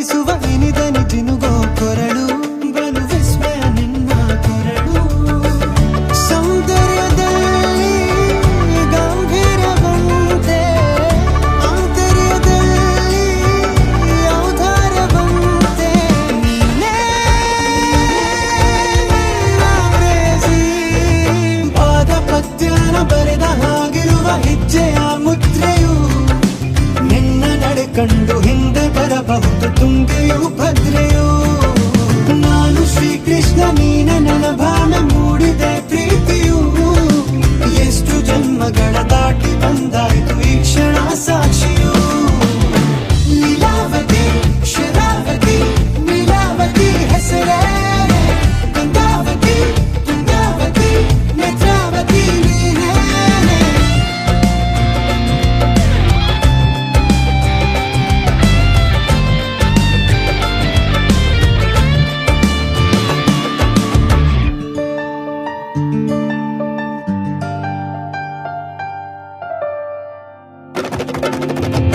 ತೋರಿಸುವ ಇನಿದನಿ ಜಿನುಗೋ ಕೊರಳು ಬಲು ವಿಸ್ಮಯ ನಿನ್ನ ಕೊರಳು ಸೌಂದರ್ಯದಲ್ಲಿ ಗಂಭೀರವಂತೆ ಆಂತರ್ಯದಲ್ಲಿ ಔದಾರ್ಯವಂತೆ ನೀನೇ ನನ್ನ ಪ್ರೇಯಸಿ ಪಾದ ಪದ್ಯನ ಬರೆದ ಹಾಗಿರುವ ಹೆಜ್ಜೆಯ ಮುದ್ರೆಯು ನಿನ್ನ ನಡೆ ಕಂಡು ಹಿಂದೆ ಬರಬಹುದು ತುಂಗೆಯು ಭದ್ರೆಯು ನಾನು ಶ್ರೀಕೃಷ್ಣ ನೀನೆ ನನ್ನ ಭಾವನೆ ಮೂಡಿದೆ ಪ್ರೀತಿಯು ಎಷ್ಟು ಜನ್ಮಗಳ ದಾಟಿ ಬಂದಾಯಿತು ಈ ಕ್ಷಣ ಸಾಕ್ಷಿಯು ಲೀಲಾವತಿ ಶರಾವತಿ ನೀಲಾವತಿ ಹೆಸರೇ ಗಂಗಾವತಿ ತುಂಗಾವತಿ ನೇತ್ರಾವತಿ ನೀನೇ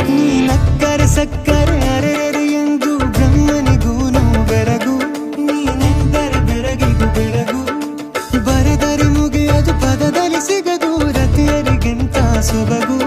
ನೀನಕ್ಕರೆ ಸಕ್ಕರೆ ಅರೆರೆ ಎಂದು ಬ್ರಹ್ಮನಿಗೂನು ಬೆರಗು ನೀನೆಂದರೆ ಬೆರಗಿಗೂ ಬೆರಗು ಬರೆದರೆ ಮುಗಿಯದು ಪದದಲ್ಲಿ ಸಿಗದು ರತಿಯರಿಗಿಂತ ಸೊಬಗು